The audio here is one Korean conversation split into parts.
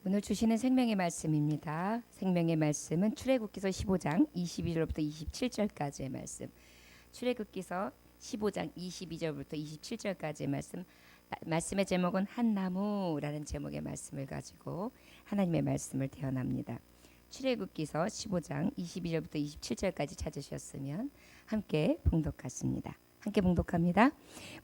오늘 주시는 생명의 말씀입니다. 생명의 말씀은 출애굽기서 15장 22절부터 27절까지의 말씀. 출애굽기서 15장 22절부터 27절까지의 말씀. 말씀의 제목은 한 나무라는 제목의 말씀을 가지고 하나님의 말씀을 대언합니다. 출애굽기서 15장 22절부터 27절까지 찾으셨으면 함께 봉독하십니다. 함께 봉독합니다.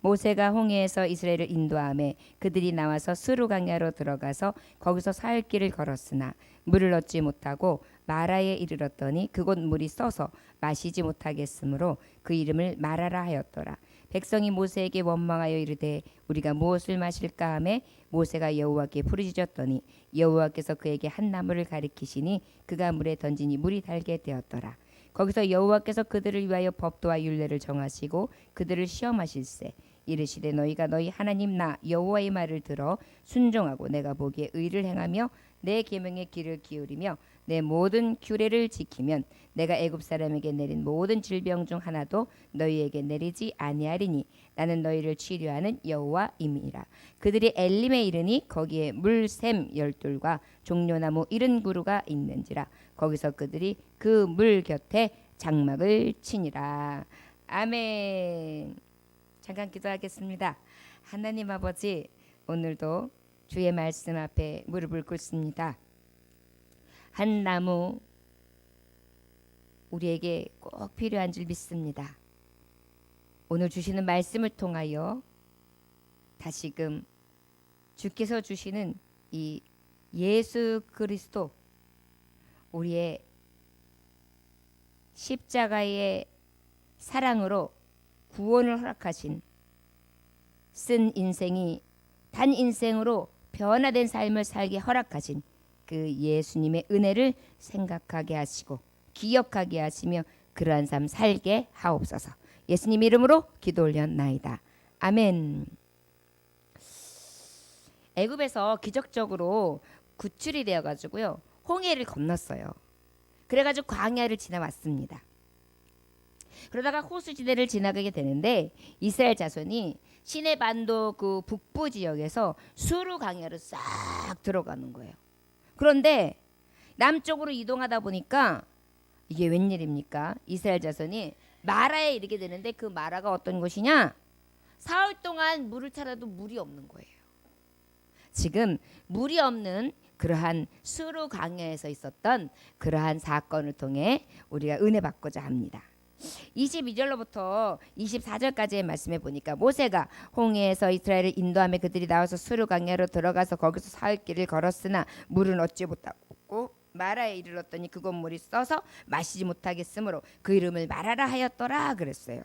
모세가 홍해에서 이스라엘을 인도하매 그들이 나와서 스루 강야로 들어가서 거기서 사흘 길을 걸었으나 물을 얻지 못하고 마라에 이르렀더니 그곳 물이 써서 마시지 못하겠으므로 그 이름을 마라라 하였더라. 백성이 모세에게 원망하여 이르되 우리가 무엇을 마실까 하매 모세가 여호와께 부르짖었더니 여호와께서 그에게 한 나무를 가리키시니 그가 물에 던지니 물이 달게 되었더라. 거기서 여호와께서 그들을 위하여 법도와 율례를 정하시고 그들을 시험하실세 이르시되 너희가 너희 하나님 나 여호와의 말을 들어 순종하고 내가 보기에 의를 행하며 내 계명의 귀를 기울이며 내 모든 규례를 지키면 내가 애굽 사람에게 내린 모든 질병 중 하나도 너희에게 내리지 아니하리니 나는 너희를 치료하는 여호와임이라. 그들이 엘림에 이르니 거기에 물샘 12과 종려나무 70그루가 있는지라. 거기서 그들이 그 물 곁에 장막을 치니라. 아멘. 잠깐 기도하겠습니다. 하나님 아버지, 오늘도 주의 말씀 앞에 무릎을 꿇습니다. 한 나무 우리에게 꼭 필요한 줄 믿습니다. 오늘 주시는 말씀을 통하여 다시금 주께서 주시는 이 예수 그리스도 우리의 십자가의 사랑으로 구원을 허락하신 쓴 인생이 단 인생으로 변화된 삶을 살게 허락하신 그 예수님의 은혜를 생각하게 하시고 기억하게 하시며 그러한 삶 살게 하옵소서. 예수님 이름으로 기도 올렸나이다. 아멘. 애굽에서 기적적으로 구출이 되어가지고요 홍해를 건넜어요. 그래가지고 광야를 지나왔습니다. 그러다가 호수지대를 지나가게 되는데 이스라엘 자손이 시내 반도 그 북부 지역에서 수르 강야로 싹 들어가는 거예요. 그런데 남쪽으로 이동하다 보니까 이게 웬일입니까? 이스라엘 자손이 마라에 이르게 되는데 그 마라가 어떤 곳이냐? 사흘 동안 물을 찾아도 물이 없는 거예요. 지금 물이 없는 그러한 수르 강야에서 있었던 그러한 사건을 통해 우리가 은혜 받고자 합니다. 22절로부터 24절까지의 말씀에 보니까 모세가 홍해에서 이스라엘을 인도하며 그들이 나와서 수르 강야로 들어가서 거기서 사흘 길을 걸었으나 물은 얻지 못하고 마라에 이르렀더니 그곳 물이 써서 마시지 못하겠으므로 그 이름을 마라라 하였더라 그랬어요.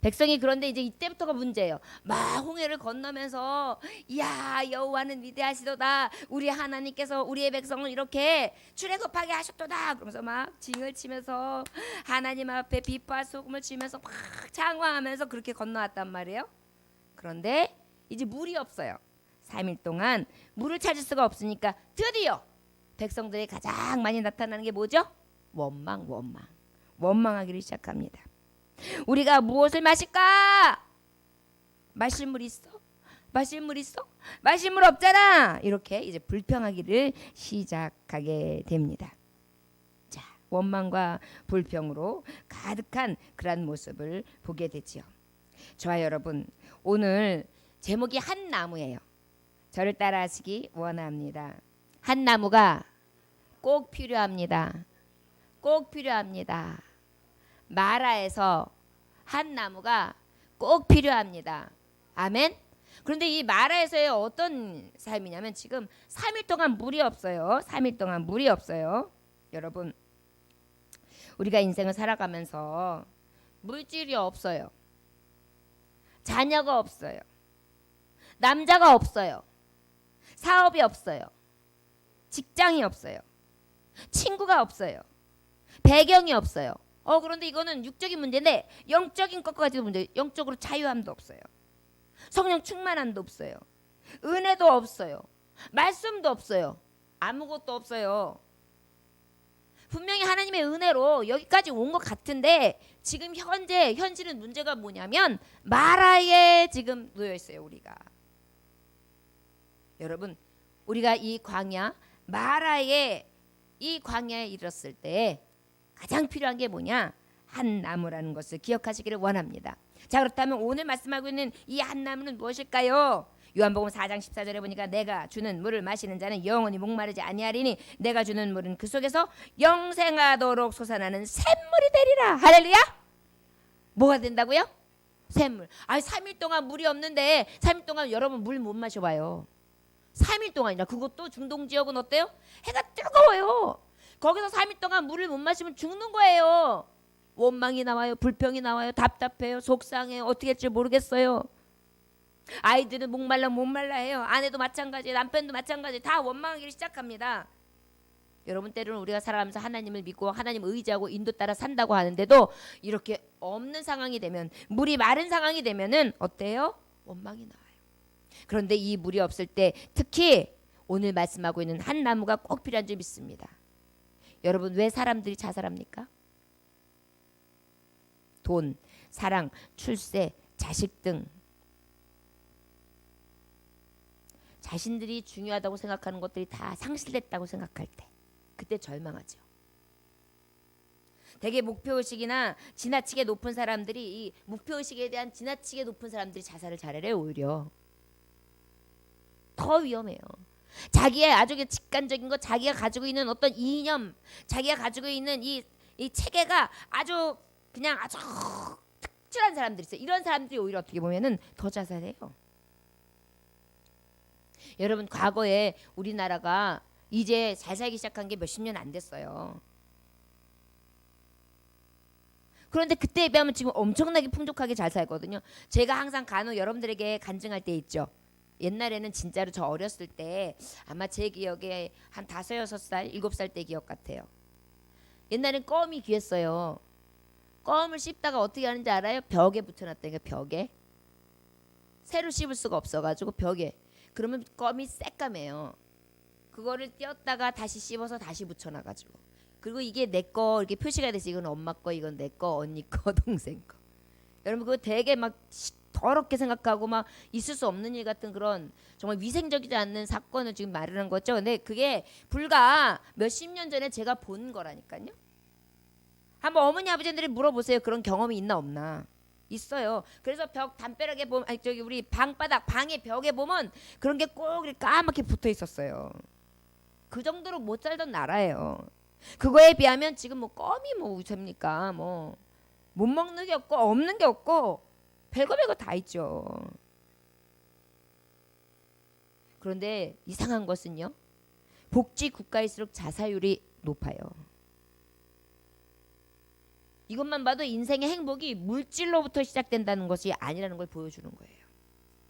백성이 그런데 이제 이때부터가 문제예요. 막 홍해를 건너면서 이야 여호와는 위대하시도다. 우리 하나님께서 우리의 백성을 이렇게 출애굽하게 하셨도다. 그러면서 막 징을 치면서 하나님 앞에 비파 소금을 치면서 막 장화하면서 그렇게 건너왔단 말이에요. 그런데 이제 물이 없어요. 3일 동안 물을 찾을 수가 없으니까 드디어 백성들이 가장 많이 나타나는 게 뭐죠? 원망하기를 시작합니다. 우리가 무엇을 마실까? 마실 물 있어? 마실 물 있어? 마실 물 없잖아. 이렇게 이제 불평하기를 시작하게 됩니다. 자, 원망과 불평으로 가득한 그런 모습을 보게 되지요. 저와 여러분, 오늘 제목이 한 나무예요. 저를 따라하시기 원합니다. 한 나무가 꼭 필요합니다. 꼭 필요합니다. 마라에서 한 나무가 꼭 필요합니다. 아멘. 그런데 이 마라에서의 어떤 삶이냐면 지금 3일 동안 물이 없어요. 3일 동안 물이 없어요. 여러분, 우리가 인생을 살아가면서 물질이 없어요. 자녀가 없어요. 남자가 없어요. 사업이 없어요. 직장이 없어요. 친구가 없어요. 배경이 없어요. 그런데 이거는 육적인 문제인데 영적인 것까지도 문제. 영적으로 자유함도 없어요. 성령 충만함도 없어요. 은혜도 없어요. 말씀도 없어요. 아무것도 없어요. 분명히 하나님의 은혜로 여기까지 온 것 같은데 지금 현실은 문제가 뭐냐면 마라에 지금 놓여 있어요. 우리가. 여러분 우리가 이 광야 마라의 이 광야에 이르렀을 때 가장 필요한 게 뭐냐? 한 나무라는 것을 기억하시기를 원합니다. 자, 그렇다면 오늘 말씀하고 있는 이 한 나무는 무엇일까요? 요한복음 4장 14절에 보니까 내가 주는 물을 마시는 자는 영원히 목마르지 아니하리니 내가 주는 물은 그 속에서 영생하도록 솟아나는 샘물이 되리라. 할렐루야. 뭐가 된다고요? 샘물. 3일 동안 물이 없는데 3일 동안 여러분 물 못 마셔봐요. 3일 동안이나. 그것도 중동 지역은 어때요? 해가 뜨거워요. 거기서 3일 동안 물을 못 마시면 죽는 거예요. 원망이 나와요. 불평이 나와요. 답답해요. 속상해요. 어떻게 할지 모르겠어요. 아이들은 목말라 목말라 해요. 아내도 마찬가지, 남편도 마찬가지. 다 원망하기 시작합니다. 여러분, 때로는 우리가 살아가면서 하나님을 믿고 하나님 의지하고 인도 따라 산다고 하는데도 이렇게 없는 상황이 되면, 물이 마른 상황이 되면은 어때요? 원망이 나와요. 그런데 이 물이 없을 때 특히 오늘 말씀하고 있는 한 나무가 꼭 필요한 줄 믿습니다. 여러분, 왜 사람들이 자살합니까? 돈, 사랑, 출세, 자식 등 자신들이 중요하다고 생각하는 것들이 다 상실됐다고 생각할 때, 그때 절망하죠. 되게 목표의식이나 지나치게 높은 사람들이, 이 목표의식에 대한 지나치게 높은 사람들이 자살을 잘해요. 오히려 더 위험해요. 자기의 아주 직관적인 것, 자기가 가지고 있는 어떤 이념, 자기가 가지고 있는 이 체계가 아주 그냥 아주 특출한 사람들이 있어요. 이런 사람들이 오히려 어떻게 보면은 더 자살해요. 여러분, 과거에 우리나라가 이제 잘 살기 시작한 게 몇십 년 안 됐어요. 그런데 그때에 비하면 지금 엄청나게 풍족하게 잘 살거든요. 제가 항상 간혹 여러분들에게 간증할 때 있죠. 옛날에는 진짜로 저 어렸을 때, 아마 제 기억에 한 5, 6살, 7살 때 기억 같아요. 옛날엔 껌이 귀했어요. 껌을 씹다가 어떻게 하는지 알아요? 벽에 붙여놨다니까. 벽에. 새로 씹을 수가 없어가지고 벽에. 그러면 껌이 새까매요. 그거를 띄었다가 다시 씹어서 다시 붙여놔가지고. 그리고 이게 내 거 이렇게 표시가 돼서 이건 엄마 거, 이건 내 거, 언니 거, 동생 거. 여러분, 그거 되게 막 더럽게 생각하고 막 있을 수 없는 일 같은 그런 정말 위생적이지 않는 사건을 지금 말을 한 거죠. 근데 그게 불과 몇십 년 전에 제가 본 거라니까요. 한번 어머니 아버지들이 물어보세요. 그런 경험이 있나 없나. 있어요. 그래서 벽 담벼락에 보면, 저기 우리 방바닥 방의 벽에 보면 그런 게 꼭 까맣게 붙어 있었어요. 그 정도로 못 살던 나라예요. 그거에 비하면 지금 뭐 껌이 뭐 우셉니까? 뭐 못 먹는 게 없고 없는 게 없고 별거 다 있죠. 그런데 이상한 것은요, 복지 국가일수록 자살률이 높아요. 이것만 봐도 인생의 행복이 물질로부터 시작된다는 것이 아니라는 걸 보여주는 거예요.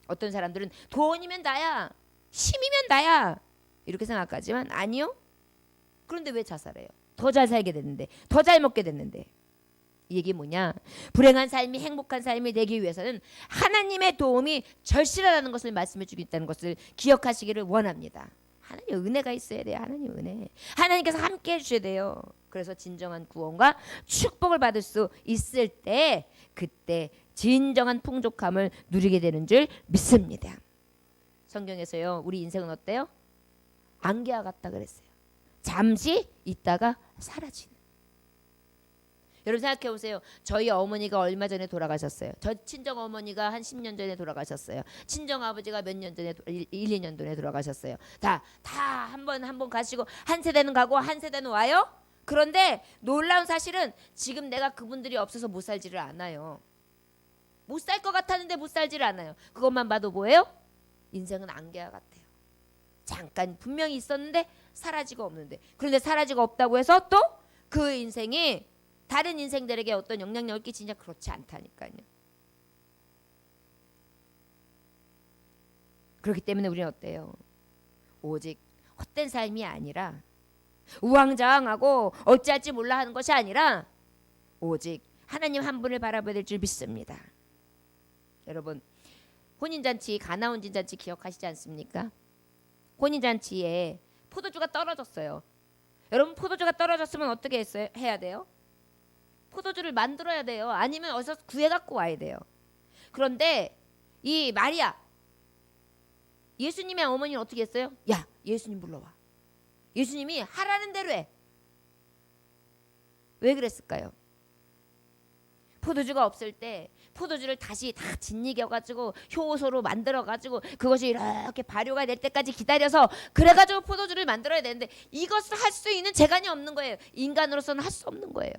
어떤 사람들은 돈이면 나야, 힘이면 나야 이렇게 생각하지만 아니요. 그런데 왜 자살해요? 더 잘 살게 됐는데, 더 잘 먹게 됐는데. 이 얘기 뭐냐? 불행한 삶이 행복한 삶이 되기 위해서는 하나님의 도움이 절실하다는 것을 말씀해 주고 있다는 것을 기억하시기를 원합니다. 하나님의 은혜가 있어야 돼요. 하나님의 은혜. 하나님께서 함께 해주셔야 돼요. 그래서 진정한 구원과 축복을 받을 수 있을 때, 그때 진정한 풍족함을 누리게 되는 줄 믿습니다. 성경에서요, 우리 인생은 어때요? 안개와 같다 그랬어요. 잠시 있다가 사라지는. 여러분 생각해 보세요. 저희 어머니가 얼마 전에 돌아가셨어요. 저 친정 어머니가 한 10년 전에 돌아가셨어요. 친정 아버지가 몇 년 전에 1, 2년 전에 돌아가셨어요. 다 한 번 가시고, 한 세대는 가고 한 세대는 와요. 그런데 놀라운 사실은 지금 내가 그분들이 없어서 못 살지를 않아요. 못 살 것 같았는데 못 살지를 않아요. 그것만 봐도 뭐예요? 인생은 안개와 같아요. 잠깐 분명히 있었는데 사라지고 없는데. 그런데 사라지고 없다고 해서 또 그 인생이 다른 인생들에게 어떤 영향력을 끼치냐? 그렇지 않다니까요. 그렇기 때문에 우리는 어때요? 오직 헛된 삶이 아니라, 우왕좌왕하고 어찌할지 몰라 하는 것이 아니라 오직 하나님 한 분을 바라봐야 될 줄 믿습니다. 여러분, 혼인잔치, 가나 혼인잔치 기억하시지 않습니까? 혼인잔치에 포도주가 떨어졌어요. 여러분, 포도주가 떨어졌으면 어떻게 해야 돼요? 포도주를 만들어야 돼요. 아니면 어디서 구해 갖고 와야 돼요. 그런데 이 마리아, 예수님의 어머니는 어떻게 했어요? 야, 예수님 불러와. 예수님이 하라는 대로 해. 왜 그랬을까요? 포도주가 없을 때 포도주를 다시 다 짓이겨가지고 효소로 만들어가지고 그것이 이렇게 발효가 될 때까지 기다려서 그래가지고 포도주를 만들어야 되는데 이것을 할 수 있는 재간이 없는 거예요. 인간으로서는 할 수 없는 거예요.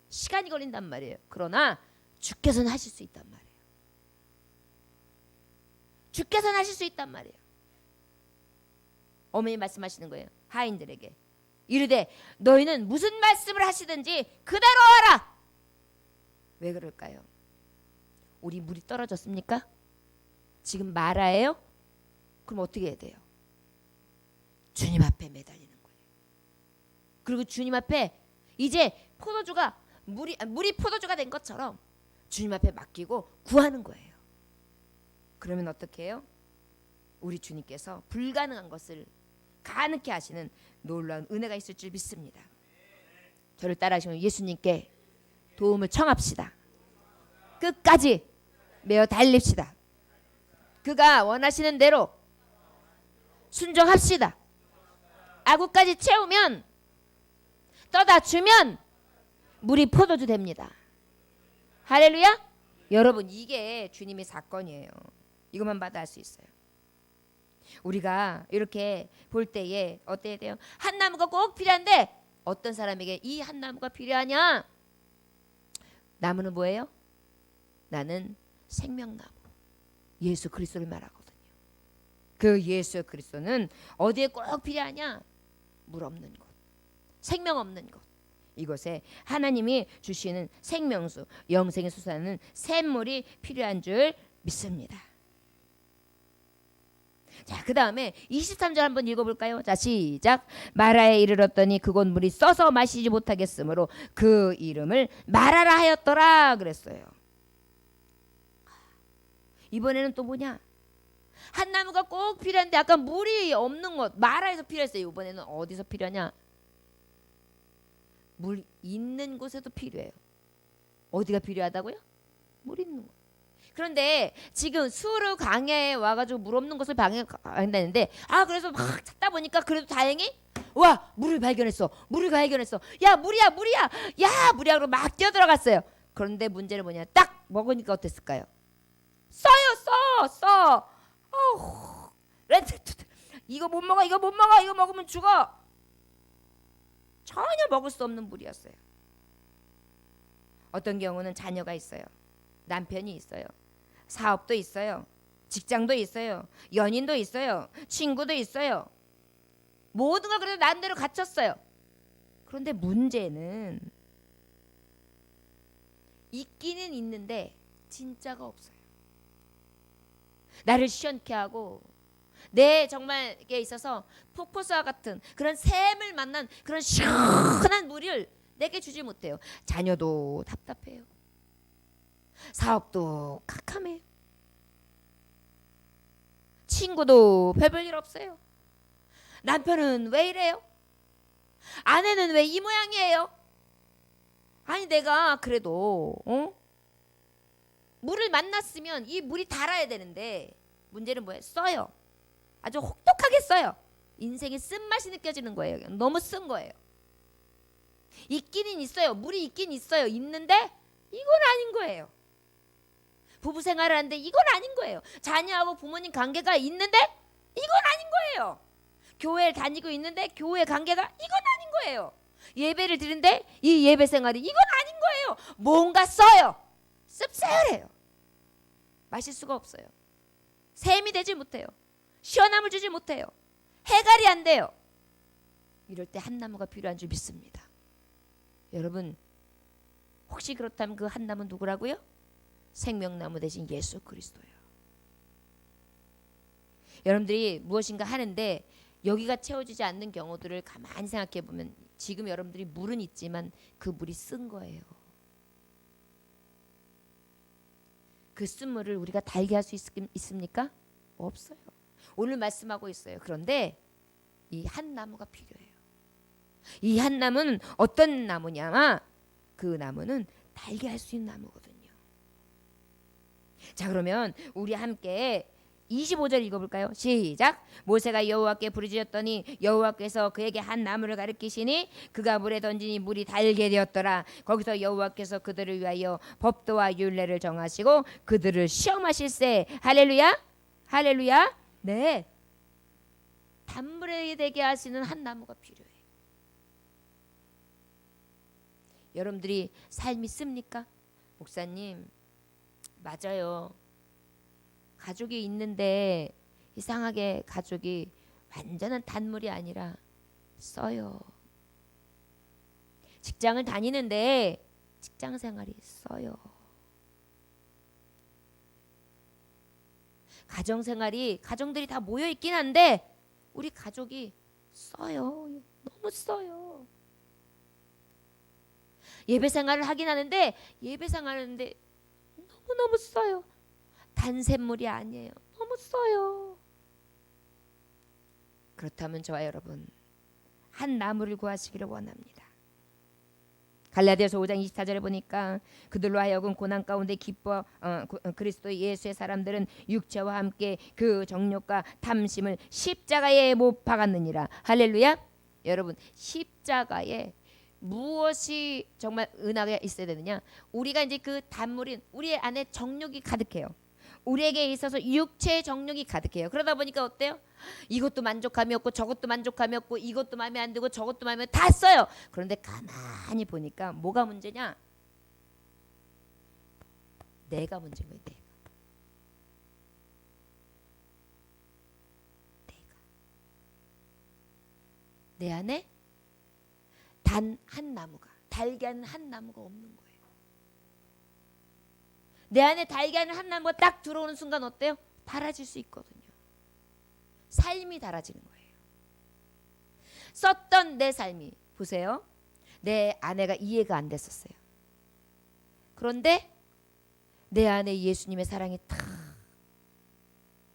시간이 걸린단 말이에요. 그러나 주께서는 하실 수 있단 말이에요. 주께서는 하실 수 있단 말이에요. 어머니 말씀하시는 거예요. 하인들에게 이르되 너희는 무슨 말씀을 하시든지 그대로 하라. 왜 그럴까요? 우리 물이 떨어졌습니까? 지금 마라예요? 그럼 어떻게 해야 돼요? 주님 앞에 매달리는 거예요. 그리고 주님 앞에 이제 포도주가 물이 포도주가 된 것처럼 주님 앞에 맡기고 구하는 거예요. 그러면 어떻게 해요? 우리 주님께서 불가능한 것을 가능케 하시는 놀라운 은혜가 있을 줄 믿습니다. 저를 따라하시면 예수님께 도움을 청합시다. 끝까지 매어 달립시다. 그가 원하시는 대로 순종합시다. 아구까지 채우면 떠다 주면 물이 포도주 됩니다. 할렐루야. 여러분 이게 주님의 사건이에요. 이것만 봐도 알 수 있어요. 우리가 이렇게 볼 때에 어때야 돼요? 한 나무가 꼭 필요한데 어떤 사람에게 이 한 나무가 필요하냐? 나무는 뭐예요? 나는 생명나무 예수 그리스도를 말하거든요. 그 예수 그리스도는 어디에 꼭 필요하냐? 물 없는 곳, 생명 없는 곳, 이곳에 하나님이 주시는 생명수, 영생의 수사는 샘물이 필요한 줄 믿습니다. 자, 그 다음에 23절 한번 읽어볼까요? 자, 시작. 마라에 이르렀더니 그곳 물이 써서 마시지 못하겠으므로 그 이름을 마라라 하였더라 그랬어요. 이번에는 또 뭐냐? 한 나무가 꼭 필요한데 아까 물이 없는 곳 마라에서 필요했어요. 이번에는 어디서 필요하냐? 물 있는 곳에도 필요해요. 어디가 필요하다고요? 물 있는 곳. 그런데 지금 수르 강야에 와가지고 물 없는 곳을 방해한다는데 그래서 막 찾다 보니까 그래도 다행히 와 물을 발견했어. 물을 발견했어. 야 물이야 물이야 야 물이야 그러고 막 뛰어들어갔어요. 그런데 문제는 뭐냐? 딱 먹으니까 어땠을까요? 써. 이거 못 먹어 이거 못 먹어 이거 먹으면 죽어. 전혀 먹을 수 없는 물이었어요. 어떤 경우는 자녀가 있어요. 남편이 있어요. 사업도 있어요. 직장도 있어요. 연인도 있어요. 친구도 있어요. 모든 걸 그래도 나름대로 갖췄어요. 그런데 문제는 있기는 있는데 진짜가 없어요. 나를 시원케 하고 내 정말에 있어서 폭포수와 같은 그런 샘을 만난 그런 시원한 물을 내게 주지 못해요. 자녀도 답답해요. 사업도 캄캄해요. 친구도 별별 일 없어요. 남편은 왜 이래요? 아내는 왜 이 모양이에요? 아니 내가 그래도 물을 만났으면 이 물이 달아야 되는데 문제는 뭐예요? 써요. 아주 혹독하게 써요. 인생의 쓴맛이 느껴지는 거예요. 너무 쓴 거예요. 있기는 있어요. 물이 있긴 있어요. 있는데 이건 아닌 거예요. 부부 생활을 하는데 이건 아닌 거예요. 자녀하고 부모님 관계가 있는데 이건 아닌 거예요. 교회를 다니고 있는데 교회 관계가 이건 아닌 거예요. 예배를 드리는데 이 예배 생활이 이건 아닌 거예요. 뭔가 써요. 씁쓸해요. 마실 수가 없어요. 샘이 되지 못해요. 시원함을 주지 못해요. 해갈이 안 돼요. 이럴 때 한 나무가 필요한 줄 믿습니다. 여러분 혹시 그렇다면 그 한 나무는 누구라고요? 생명나무 대신 예수 그리스도예요. 여러분들이 무엇인가 하는데 여기가 채워지지 않는 경우들을 가만히 생각해 보면 지금 여러분들이 물은 있지만 그 물이 쓴 거예요. 그 쓴 물을 우리가 달게 할 수 있습니까? 없어요. 오늘 말씀하고 있어요. 그런데 이 한 나무가 필요해요. 이 한 나무는 어떤 나무냐? 그 나무는 달게 할 수 있는 나무거든요. 자, 그러면 우리 함께 25절 읽어볼까요? 시작. 모세가 여호와께 부르짖었더니 여호와께서 그에게 한 나무를 가리키시니 그가 물에 던지니 물이 달게 되었더라. 거기서 여호와께서 그들을 위하여 법도와 율례를 정하시고 그들을 시험하실세. 할렐루야. 할렐루야. 네, 단물에 되게 하시는 한 나무가 필요해. 여러분들이 삶이 씁니까? 목사님, 맞아요. 가족이 있는데 이상하게 가족이 완전한 단물이 아니라 써요. 직장을 다니는데 직장 생활이 써요. 가정 생활이 가정들이 다 모여 있긴 한데 우리 가족이 써요. 너무 써요. 예배 생활을 하긴 하는데 예배 생활하는데 너무너무 써요. 단샘물이 아니에요. 너무 써요. 그렇다면 저와 여러분 한 나무를 구하시기를 원합니다. 갈라디아서 5장 24절에 보니까 그들로 하여금 고난 가운데 기뻐 그리스도 예수의 사람들은 육체와 함께 그 정욕과 탐심을 십자가에 못 박았느니라. 할렐루야. 여러분 십자가에 무엇이 정말 은하가 있어야 되느냐? 우리가 이제 그 단물인 우리 안에 정욕이 가득해요. 우리에게 있어서 육체의 정욕이 가득해요. 그러다 보니까 어때요? 이것도 만족감이 없고 저것도 만족감이 없고 이것도 마음에 안 들고 저것도 마음에 다 써요. 그런데 가만히 보니까 뭐가 문제냐? 내가 문제인 거예요. 내가. 내 안에 단 한 나무가 달게 하는 한 나무가 없는 거예요. 내 안에 달게 하는 한 나무가 딱 들어오는 순간 어때요? 달아질 수 있거든요. 삶이 달아지는 거예요. 썼던 내 삶이 보세요. 내 아내가 이해가 안 됐었어요. 그런데 내 안에 예수님의 사랑이 탁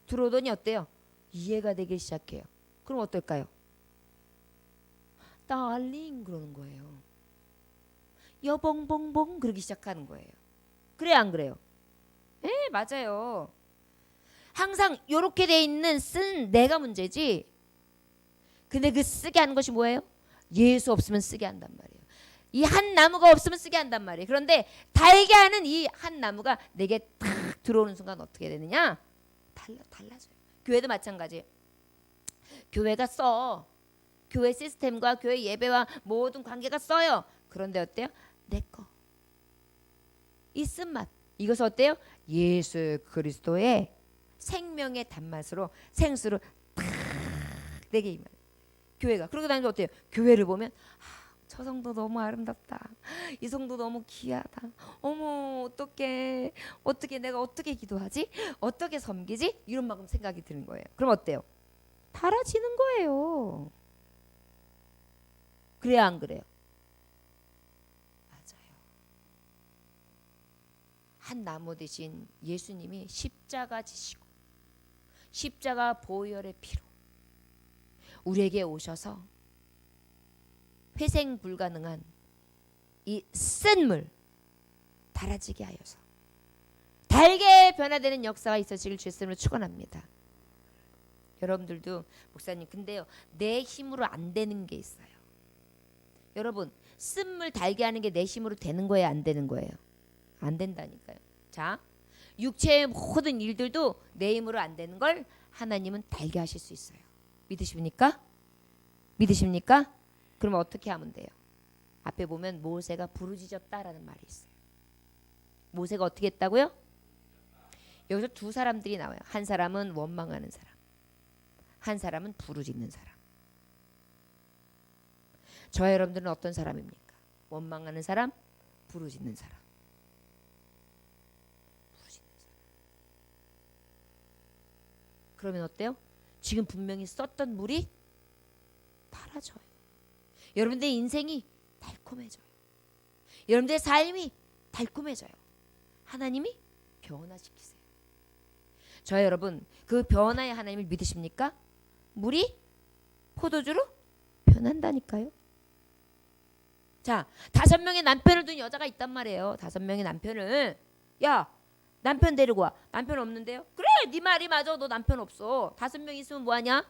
들어오더니 어때요? 이해가 되기 시작해요. 그럼 어떨까요? 달링 그러는 거예요. 여봉봉봉 그러기 시작하는 거예요. 그래요 안 그래요? 네, 맞아요. 항상 이렇게 돼 있는 쓴 내가 문제지. 근데 그 쓰게 하는 것이 뭐예요? 예수 없으면 쓰게 한단 말이에요. 이 한 나무가 없으면 쓰게 한단 말이에요. 그런데 달게 하는 이 한 나무가 내게 탁 들어오는 순간 어떻게 되느냐? 달라져요. 교회도 마찬가지예요. 교회가 써. 교회 시스템과 교회 예배와 모든 관계가 써요. 그런데 어때요? 내 거. 이 쓴맛. 이것은 어때요? 예수 그리스도의 생명의 단맛으로 생수로 탁 내게 임하는 교회가. 그러고 다니면 어때요? 교회를 보면 저 성도 너무 아름답다. 이 성도 너무 귀하다. 어머 어떻게 내가 어떻게 기도하지? 어떻게 섬기지? 이런 만큼 생각이 드는 거예요. 그럼 어때요? 달아지는 거예요. 그래야 안 그래요? 맞아요. 한 나무 대신 예수님이 십자가 지시고 십자가 보혈의 피로 우리에게 오셔서 회생 불가능한 이 쓴 물 달아지게 하여서 달게 변화되는 역사가 있어지길 주의 이름으로 축원합니다. 여러분들도 목사님 근데요 내 힘으로 안 되는 게 있어요. 여러분 쓴물 달게 하는 게 내 힘으로 되는 거예요 안 되는 거예요? 안 된다니까요. 자 육체의 모든 일들도 내 힘으로 안 되는 걸 하나님은 달게 하실 수 있어요. 믿으십니까? 믿으십니까? 그러면 어떻게 하면 돼요? 앞에 보면 모세가 부르짖었다라는 말이 있어요. 모세가 어떻게 했다고요? 여기서 두 사람들이 나와요. 한 사람은 원망하는 사람, 한 사람은 부르짖는 사람. 저와 여러분들은 어떤 사람입니까? 원망하는 사람, 부르짖는 사람. 그러면 어때요? 지금 분명히 썼던 물이 달아져요. 여러분들의 인생이 달콤해져요. 여러분들의 삶이 달콤해져요. 하나님이 변화시키세요. 저와 여러분 그 변화의 하나님을 믿으십니까? 물이 포도주로 변한다니까요. 자, 5명의 남편을 둔 여자가 있단 말이에요. 5명의 남편을. 야, 남편 데리고 와. 남편 없는데요? 그래, 네 말이 맞아. 너 남편 없어. 5명 있으면 뭐하냐?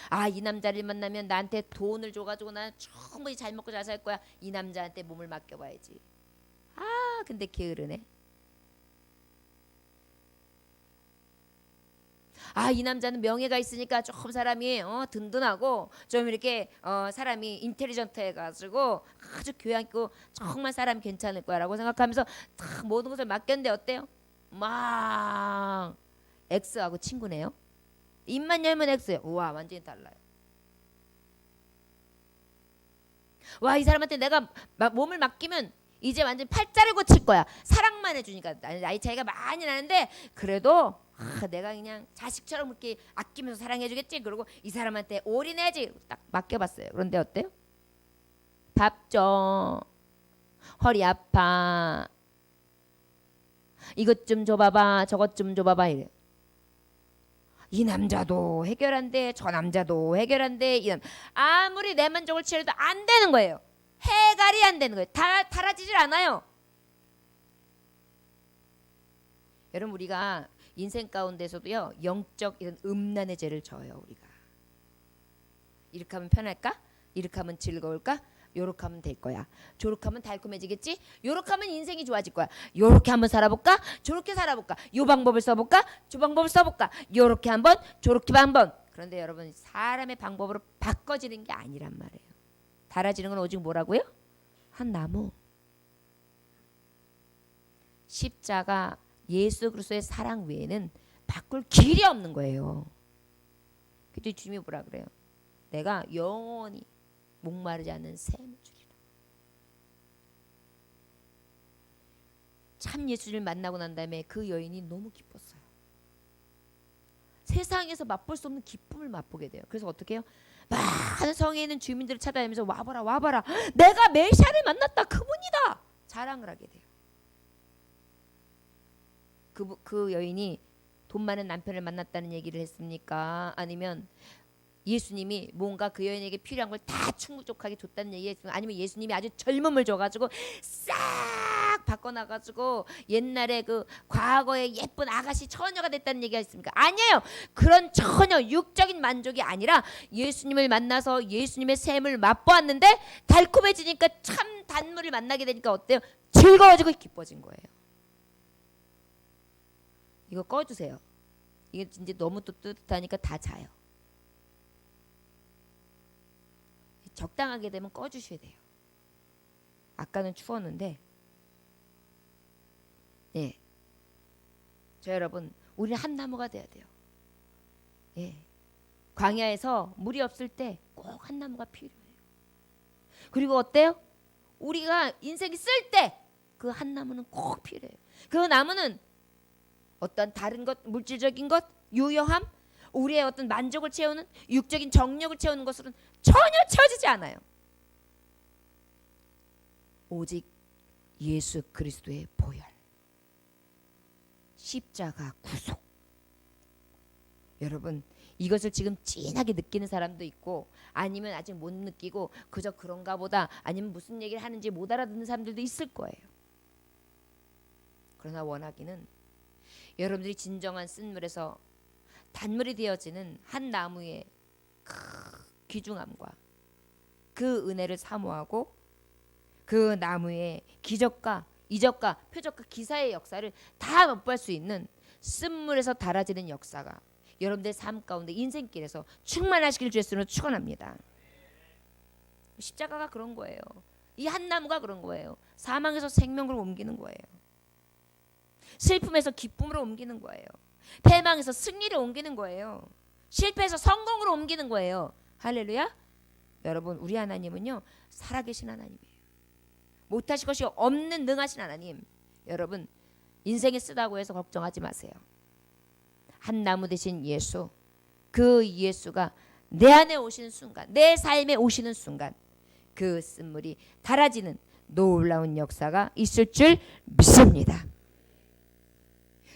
아, 이 남자를 만나면 나한테 돈을 줘가지고 나는 충분히 잘 먹고 잘 살 거야. 이 남자한테 몸을 맡겨봐야지. 아, 근데 게으르네. 아, 이 남자는 명예가 있으니까 좀 사람이 든든하고 좀 이렇게 사람이 인텔리전트 해가지고 아주 교양 있고 정말 사람 괜찮을 거야라고 생각하면서 다 모든 것을 맡겼는데 어때요? 막 X하고 친구네요. 입만 열면 X예요. 우와, 완전히 달라요. 와, 이 사람한테 내가 몸을 맡기면 이제 완전 팔자를 고칠 거야. 사랑만 해주니까. 나이 차이가 많이 나는데 그래도 내가 그냥 자식처럼 이렇게 아끼면서 사랑해주겠지. 그리고 이 사람한테 올인해야지. 딱 맡겨봤어요. 그런데 어때요? 밥 줘. 허리 아파. 이것 좀 줘봐봐. 저것 좀 줘봐봐. 이래. 이 남자도 해결한대. 저 남자도 해결한대. 아무리 내 만족을 취해도 안 되는 거예요. 해결이 안 되는 거예요. 달아지질 않아요. 여러분, 우리가 인생 가운데서도요, 영적 이런 음란의 죄를 져요. 우리가 이렇게 하면 편할까? 이렇게 하면 즐거울까? 요렇게 하면 될 거야. 저렇게 하면 달콤해지겠지? 요렇게 하면 인생이 좋아질 거야. 요렇게 한번 살아볼까? 저렇게 살아볼까? 요 방법을 써볼까? 저 방법을 써볼까? 요렇게 한번, 저렇게 한번. 그런데 여러분, 사람의 방법으로 바꿔지는 게 아니란 말이에요. 달아지는 건 오직 뭐라고요? 한 나무. 십자가, 예수 그리스도의 사랑 외에는 바꿀 길이 없는 거예요. 그때 주님이 뭐라 그래요? 내가 영원히 목마르지 않는 샘을 주리라. 참 예수를 만나고 난 다음에 그 여인이 너무 기뻤어요. 세상에서 맛볼 수 없는 기쁨을 맛보게 돼요. 그래서 어떻게 해요? 많은 성에 있는 주민들을 찾아다니면서 와봐라 와봐라, 내가 메시아를 만났다, 그분이다, 자랑을 하게 돼요. 그 여인이 돈 많은 남편을 만났다는 얘기를 했습니까? 아니면 예수님이 뭔가 그 여인에게 필요한 걸 다 충족하게 줬다는 얘기했습니까? 아니면 예수님이 아주 젊음을 줘가지고 싹 바꿔놔가지고 옛날에 그 과거의 예쁜 아가씨 처녀가 됐다는 얘기가 있습니까? 아니에요. 그런 처녀 육적인 만족이 아니라 예수님을 만나서 예수님의 샘을 맛보았는데 달콤해지니까 참 단물을 만나게 되니까 어때요? 즐거워지고 기뻐진 거예요. 이거 꺼주세요. 이게 이제 너무 또 뜨뜻하니까 다 자요. 적당하게 되면 꺼주셔야 돼요. 아까는 추웠는데, 예, 저 여러분, 우리는 한 나무가 돼야 돼요. 예, 광야에서 물이 없을 때 꼭 한 나무가 필요해요. 그리고 어때요? 우리가 인생이 쓸 때 그 한 나무는 꼭 필요해요. 그 나무는 어떤 다른 것, 물질적인 것, 유효함, 우리의 어떤 만족을 채우는 육적인 정력을 채우는 것으로는 전혀 채워지지 않아요. 오직 예수 그리스도의 보혈, 십자가 구속. 여러분, 이것을 지금 진하게 느끼는 사람도 있고 아니면 아직 못 느끼고 그저 그런가 보다, 아니면 무슨 얘기를 하는지 못 알아듣는 사람들도 있을 거예요. 그러나 원하기는 여러분들이 진정한 쓴물에서 단물이 되어지는 한 나무의 귀중함과 그 은혜를 사모하고 그 나무의 기적과 이적과 표적과 기사의 역사를 다 맛볼 수 있는 쓴물에서 달아지는 역사가 여러분들의 삶 가운데 인생길에서 충만하시길 주 예수님으로 축원합니다. 십자가가 그런 거예요. 이 한 나무가 그런 거예요. 사망에서 생명으로 옮기는 거예요. 슬픔에서 기쁨으로 옮기는 거예요. 패망에서 승리를 옮기는 거예요. 실패에서 성공으로 옮기는 거예요. 할렐루야. 여러분, 우리 하나님은요, 살아계신 하나님이에요. 못하실 것이 없는 능하신 하나님. 여러분, 인생에 쓰다고 해서 걱정하지 마세요. 한 나무 되신 예수, 그 예수가 내 안에 오시는 순간, 내 삶에 오시는 순간 그 쓴물이 달아지는 놀라운 역사가 있을 줄 믿습니다.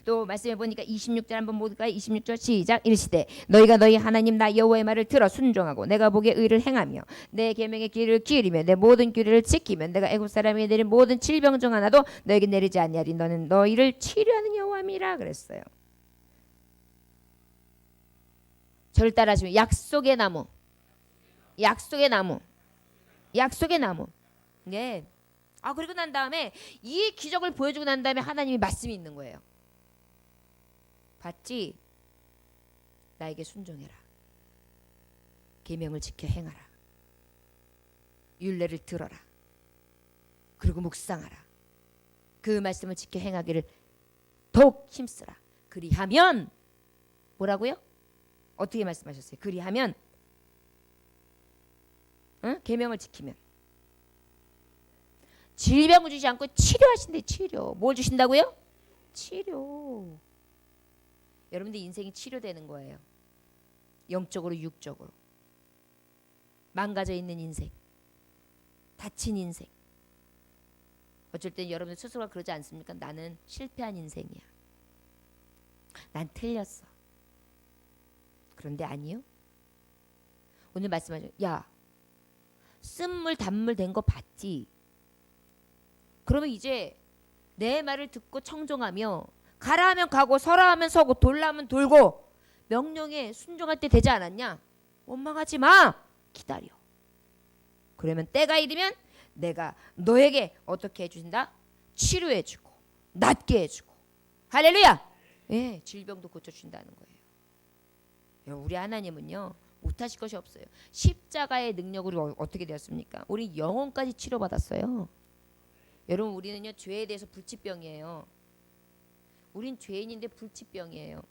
또 말씀해 보니까 26절 한번 볼까요? 26절 시작. 이르시되 너희가 너희 하나님 나 여호와의 말을 들어 순종하고 내가 보기에 의를 행하며 내 계명의 길을 기울이며 내 모든 규례를 지키면 내가 애굽 사람에게 내린 모든 질병 중 하나도 너에게 내리지 아니하리. 너는 너희를 치료하는 여호와임이라 그랬어요. 저를 따라하시면 약속의 나무, 약속의 나무, 약속의 나무. 네. 그리고 난 다음에 이 기적을 보여주고 난 다음에 하나님이 말씀이 있는 거예요. 봤지? 나에게 순종해라. 계명을 지켜 행하라. 율례를 들어라. 그리고 묵상하라. 그 말씀을 지켜 행하기를 더욱 힘쓰라. 그리하면 뭐라고요? 어떻게 말씀하셨어요? 그리하면 계명을 지키면 질병을 주지 않고 치료하신대. 치료. 뭘 주신다고요? 치료. 여러분들 인생이 치료되는 거예요. 영적으로 육적으로. 망가져 있는 인생, 다친 인생. 어쩔 땐 여러분들 스스로가 그러지 않습니까? 나는 실패한 인생이야. 난 틀렸어. 그런데 아니요. 오늘 말씀하죠. 야, 쓴물 단물 된 거 봤지? 그러면 이제 내 말을 듣고 청종하며 가라 하면 가고 서라 하면 서고 돌라 하면 돌고 명령에 순종할 때 되지 않았냐? 원망하지 마. 기다려. 그러면 때가 이르면 내가 너에게 어떻게 해주신다? 치료해주고 낫게 해주고. 할렐루야. 예, 질병도 고쳐준다는 거예요. 우리 하나님은요 못하실 것이 없어요. 십자가의 능력으로 어떻게 되었습니까? 우리 영혼까지 치료받았어요. 여러분 우리는요 죄에 대해서 불치병이에요. 우린 죄인인데 불치병이에요.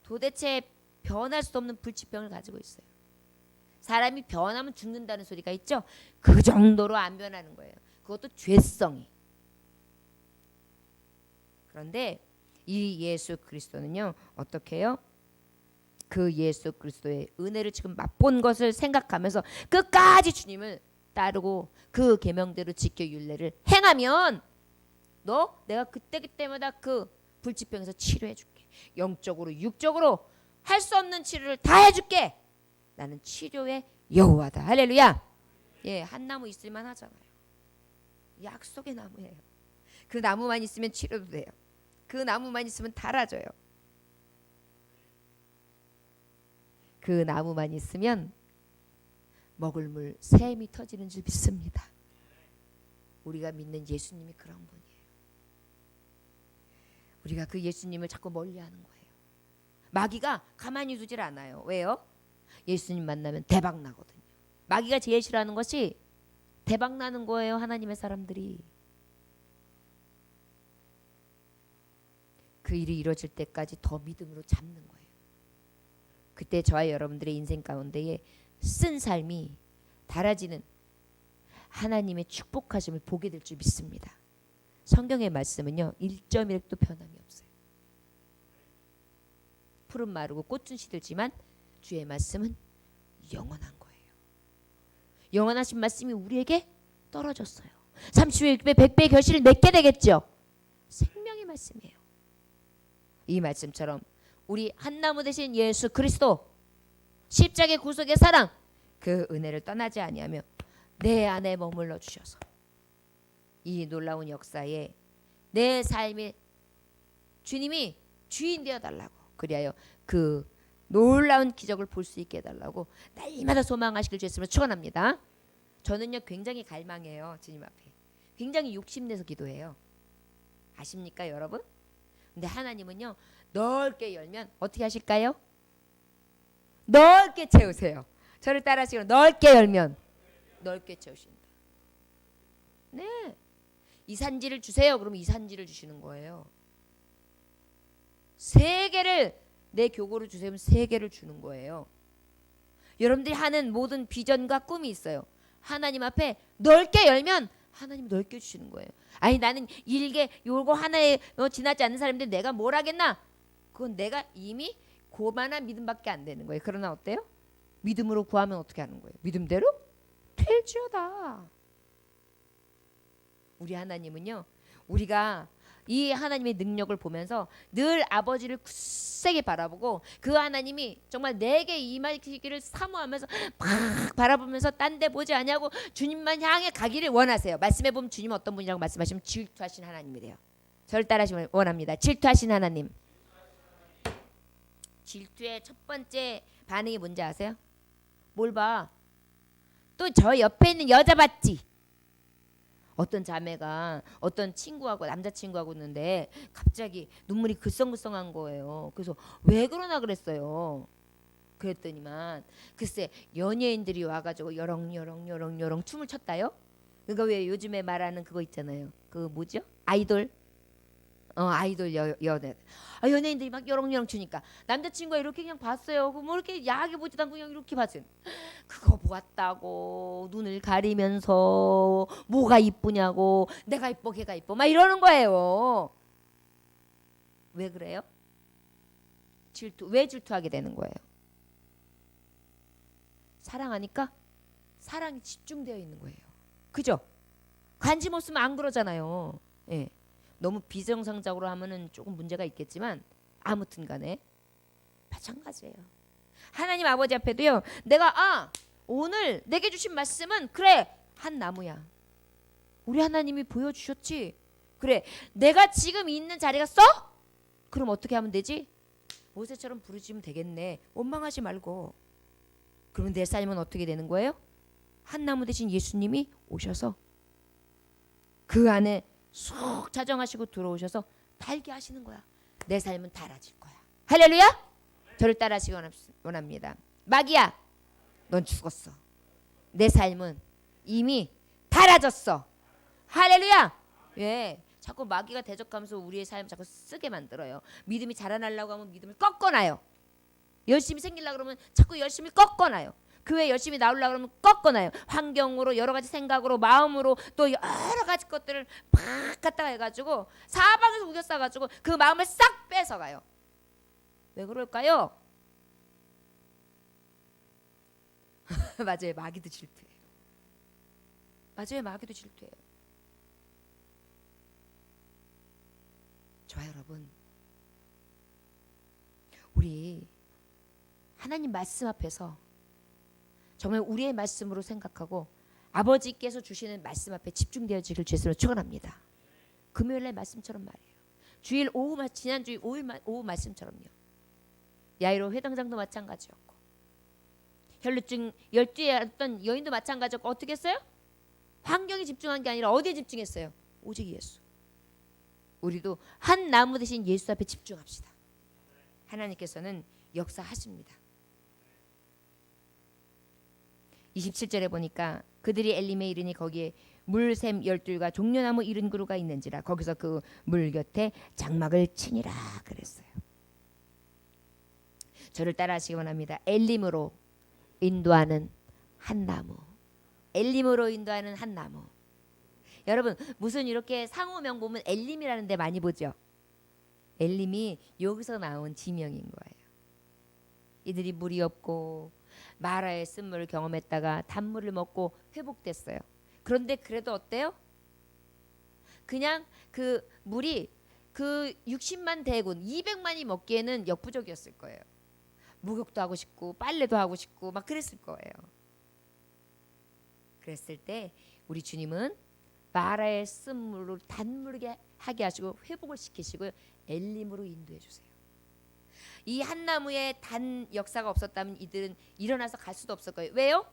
도대체 변할 수 없는 불치병을 가지고 있어요. 사람이 변하면 죽는다는 소리가 있죠. 그 정도로 안 변하는 거예요. 그것도 죄성이. 그런데 이 예수 그리스도는요 어떻게 해요? 그 예수 그리스도의 은혜를 지금 맛본 것을 생각하면서 끝까지 주님을 따르고 그 계명대로 지켜 율례를 행하면 너 내가 그때마다 그 불치병에서 치료해 줄게. 영적으로 육적으로 할 수 없는 치료를 다 해줄게. 나는 치료의 여호와다. 할렐루야. 예, 한 나무 있을만 하잖아요. 약속의 나무예요. 그 나무만 있으면 치료도 돼요. 그 나무만 있으면 달아져요. 그 나무만 있으면 먹을 물 샘이 터지는 줄 믿습니다. 우리가 믿는 예수님이 그런 분이에요. 우리가 그 예수님을 자꾸 멀리하는 거예요. 마귀가 가만히 두질 않아요. 왜요? 예수님 만나면 대박 나거든요. 마귀가 제일 싫어하는 것이 대박 나는 거예요. 하나님의 사람들이. 그 일이 이루어질 때까지 더 믿음으로 잡는 거예요. 그때 저와 여러분들의 인생 가운데에 쓴 삶이 달아지는 하나님의 축복하심을 보게 될 줄 믿습니다. 성경의 말씀은요 1.1도 변함이 없어요. 풀은 마르고 꽃은 시들지만 주의 말씀은 영원한 거예요. 영원하신 말씀이 우리에게 떨어졌어요. 30배, 60배, 100배의 결실을 맺게 되겠죠. 생명의 말씀이에요. 이 말씀처럼 우리 한나무 되신 예수 그리스도 십자가의 구속의 사랑 그 은혜를 떠나지 아니하며 내 안에 머물러 주셔서 이 놀라운 역사에 내 삶의 주님이 주인 되어 달라고 그리하여 그 놀라운 기적을 볼 수 있게 해달라고 날마다 소망하시길 주 예수님으로 축원합니다. 저는요 굉장히 갈망해요. 주님 앞에 굉장히 욕심내서 기도해요. 아십니까 여러분? 근데 하나님은요 넓게 열면 어떻게 하실까요? 넓게 채우세요. 저를 따라하시고 넓게 열면 넓게 채우신다. 네, 이 산지를 주세요. 그러면 이 산지를 주시는 거예요. 세 개를 내 교고를 주세요. 세 개를 주는 거예요. 여러분들이 하는 모든 비전과 꿈이 있어요. 하나님 앞에 넓게 열면 하나님 넓게 주시는 거예요. 아니 나는 일개 요거 하나에 지나지 않는 사람인데 내가 뭘 하겠나? 그건 내가 이미 고만한 믿음밖에 안 되는 거예요. 그러나 어때요? 믿음으로 구하면 어떻게 하는 거예요? 믿음대로 될지어다. 우리 하나님은요 우리가 이 하나님의 능력을 보면서 늘 아버지를 굳세게 바라보고 그 하나님이 정말 내게 임하시기를 사모하면서 막 바라보면서 딴 데 보지 아니하고 주님만 향해 가기를 원하세요. 말씀해 보면 주님 어떤 분이라고 말씀하시면 질투하신 하나님이래요. 저를 따라하시면 원합니다. 질투하신 하나님. 질투의 첫 번째 반응이 뭔지 아세요? 뭘 봐? 또 저 옆에 있는 여자 봤지? 어떤 자매가 어떤 친구하고 남자친구하고 있는데 갑자기 눈물이 글썽글썽한 거예요. 그래서 왜 그러나 그랬어요. 그랬더니만 글쎄 연예인들이 와가지고 여렁여렁 춤을 췄다요. 그러니까 왜 요즘에 말하는 그거 있잖아요. 그 뭐죠? 아이돌. 아이돌 연예. 연예인들이 막 여렁여렁 추니까 남자친구가 이렇게 그냥 봤어요. 그 뭐 이렇게 야하게 보지도 않고 그냥 이렇게 봤어요. 그거 보았다고 눈을 가리면서 뭐가 이쁘냐고 내가 이뻐 걔가 이뻐 막 이러는 거예요. 왜 그래요? 질투. 왜 질투하게 되는 거예요? 사랑하니까 사랑이 집중되어 있는 거예요. 그죠? 관심 없으면 안 그러잖아요. 예. 너무 비정상적으로 하면은 조금 문제가 있겠지만 아무튼 간에 마찬가지예요. 하나님 아버지 앞에도요. 내가 오늘 내게 주신 말씀은 그래 한 나무야. 우리 하나님이 보여주셨지. 그래 내가 지금 있는 자리가 써? 그럼 어떻게 하면 되지? 모세처럼 부르짖으면 되겠네. 원망하지 말고. 그러면 내 삶은 어떻게 되는 거예요? 한 나무 대신 예수님이 오셔서 그 안에 쏙 자정하시고 들어오셔서 달게 하시는 거야. 내 삶은 달아질 거야. 할렐루야. 저를 따라하시기 원합니다. 마귀야 넌 죽었어. 내 삶은 이미 달아졌어. 할렐루야. 왜? 자꾸 마귀가 대적하면서 우리의 삶 자꾸 쓰게 만들어요. 믿음이 자라나려고 하면 믿음을 꺾어놔요. 열심히 생기려고 그러면 자꾸 열심히 꺾어놔요. 교회 열심히 나오려고 그러면 꺾어놔요. 환경으로 여러 가지 생각으로 마음으로 또 여러 가지 것들을 팍 갖다가 해가지고 사방에서 우겨싸가지고 그 마음을 싹 뺏어가요. 왜 그럴까요? 맞아요. 마귀도 질투해요. 맞아요. 마귀도 질투해요. 좋아요 여러분. 우리 하나님 말씀 앞에서 정말 우리의 말씀으로 생각하고 아버지께서 주시는 말씀 앞에 집중되어지길 주님으로 축원합니다. 금요일날 말씀처럼 말이에요. 주일 오후 지난주일 오후 말씀처럼요. 야이로 회당장도 마찬가지였고 혈루증 12에 어떤 여인도 마찬가지였고 어떻게 했어요? 환경에 집중한 게 아니라 어디에 집중했어요? 오직 예수. 우리도 한 나무 대신 예수 앞에 집중합시다. 하나님께서는 역사하십니다. 27절에 보니까 그들이 엘림에 이르니 거기에 물샘 12과 종려나무 70그루가 있는지라 거기서 그 물 곁에 장막을 치니라 그랬어요. 저를 따라하시기 원합니다. 엘림으로 인도하는 한 나무. 엘림으로 인도하는 한 나무. 여러분 무슨 이렇게 상호명 보면 엘림이라는 데 많이 보죠. 엘림이 여기서 나온 지명인 거예요. 이들이 물이 없고 마라의 쓴물을 경험했다가 단물을 먹고 회복됐어요. 그런데 그래도 어때요? 그냥 그 물이 그 60만 대군 200만이 먹기에는 역부족이었을 거예요. 목욕도 하고 싶고 빨래도 하고 싶고 막 그랬을 거예요. 그랬을 때 우리 주님은 마라의 쓴물로 단물게 하게 하시고 회복을 시키시고 엘림으로 인도해 주세요. 이 한 나무에 단 역사가 없었다면 이들은 일어나서 갈 수도 없을 거예요. 왜요?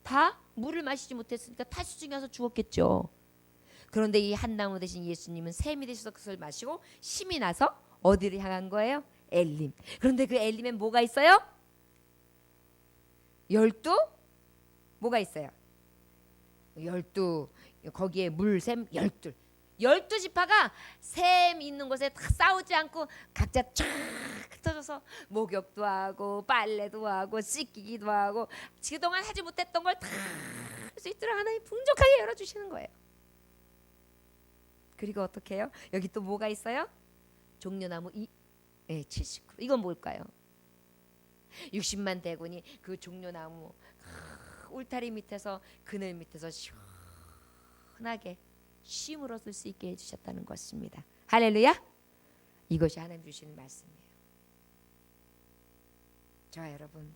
다 물을 마시지 못했으니까 탈수증이 와서 죽었겠죠. 그런데 이 한 나무 대신 예수님은 샘이 되셔서 그것을 마시고 힘이 나서 어디를 향한 거예요? 엘림. 그런데 그 엘림엔 뭐가 있어요? 12 뭐가 있어요? 12 거기에 물샘 12 12지파가 샘 있는 곳에 다 싸우지 않고 각자 쫙 흩어져서 목욕도 하고 빨래도 하고 씻기기도 하고 그동안 하지 못했던 걸 다 할 수 있도록 하나님 풍족하게 열어주시는 거예요. 그리고 어떻게 해요? 여기 또 뭐가 있어요? 종려나무 70그루. 이건 뭘까요? 60만 대군이 그 종려나무 울타리 밑에서 그늘 밑에서 시원하게 쉼으로 쓸 수 있게 해주셨다는 것입니다. 할렐루야. 이것이 하나님 주시는 말씀이에요. 자, 여러분,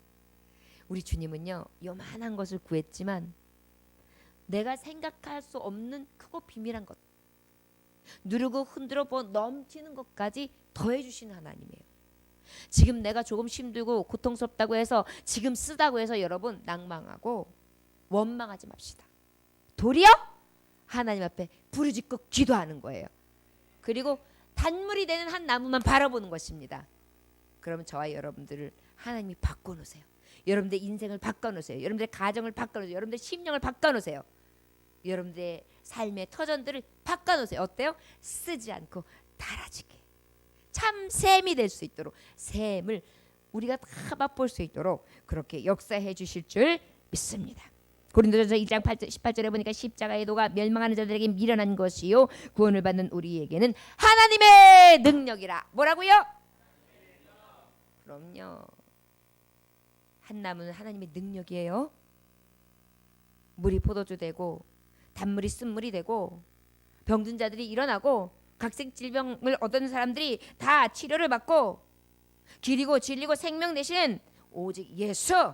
우리 주님은요 요만한 것을 구했지만 내가 생각할 수 없는 크고 비밀한 것, 누르고 흔들어 넘치는 것까지 더해 주시는 하나님이에요. 지금 내가 조금 힘들고 고통스럽다고 해서 지금 쓰다고 해서 여러분 낭망하고 원망하지 맙시다. 도리어 하나님 앞에 부르짖고 기도하는 거예요. 그리고 단물이 되는 한 나무만 바라보는 것입니다. 그러면 저와 여러분들을 하나님이 바꿔놓으세요. 여러분들의 인생을 바꿔놓으세요. 여러분들의 가정을 바꿔놓으세요. 여러분들의 심령을 바꿔놓으세요. 여러분들의 삶의 터전들을 바꿔놓으세요. 어때요? 쓰지 않고 달아지게 참 샘이 될 수 있도록, 샘을 우리가 다 맛볼 수 있도록 그렇게 역사해 주실 줄 믿습니다. 고린도전서 1장 18절에 보니까 십자가의 도가 멸망하는 자들에게 미련한 것이요 구원을 받는 우리에게는 하나님의 능력이라. 뭐라고요? 그럼요. 한 나무는 하나님의 능력이에요. 물이 포도주 되고 단물이 쓴물이 되고 병든 자들이 일어나고 각색 질병을 얻은 사람들이 다 치료를 받고 길이고 진리고 생명 되신 오직 예수,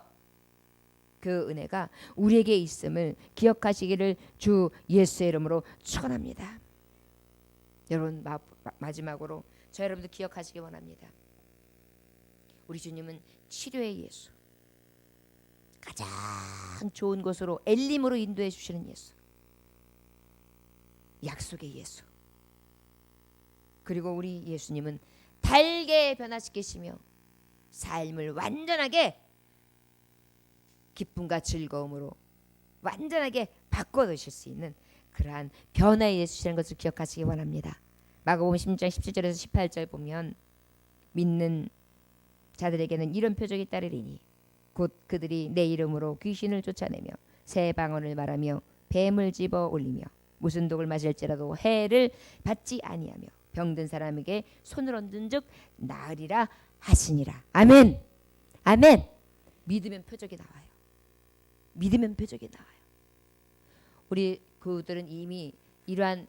그 은혜가 우리에게 있음을 기억하시기를 주 예수의 이름으로 축원합니다. 여러분, 마지막으로 저 여러분들 기억하시기 원합니다. 우리 주님은 치료의 예수, 가장 좋은 곳으로 엘림으로 인도해 주시는 예수, 약속의 예수, 그리고 우리 예수님은 달게 변화시키시며 삶을 완전하게 기쁨과 즐거움으로 완전하게 바꿔놓으실 수 있는 그러한 변화의 예수시라는 것을 기억하시기 원합니다. 마가복음 16장 17절에서 18절 보면 믿는 자들에게는 이런 표적이 따르리니 곧 그들이 내 이름으로 귀신을 쫓아내며 새 방언을 말하며 뱀을 집어 올리며 무슨 독을 마실지라도 해를 받지 아니하며 병든 사람에게 손을 얹은즉 나으리라 하시니라. 아멘. 아멘. 믿으면 표적이 나와요. 믿으면 표적이 나와요. 우리 그들은 이미 이러한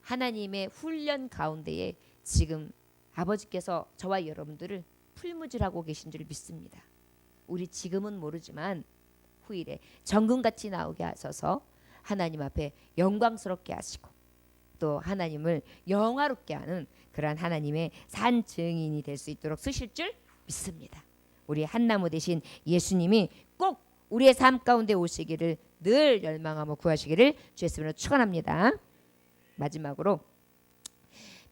하나님의 훈련 가운데에 지금 아버지께서 저와 여러분들을 풀무질하고 계신 줄 믿습니다. 우리 지금은 모르지만 후일에 정금같이 나오게 하셔서 하나님 앞에 영광스럽게 하시고 또 하나님을 영화롭게 하는 그러한 하나님의 산 증인이 될 수 있도록 쓰실 줄 믿습니다. 우리 한나무 대신 예수님이 꼭 우리의 삶 가운데 오시기를 늘 열망하며 구하시기를 주 예수님으로 축원합니다. 마지막으로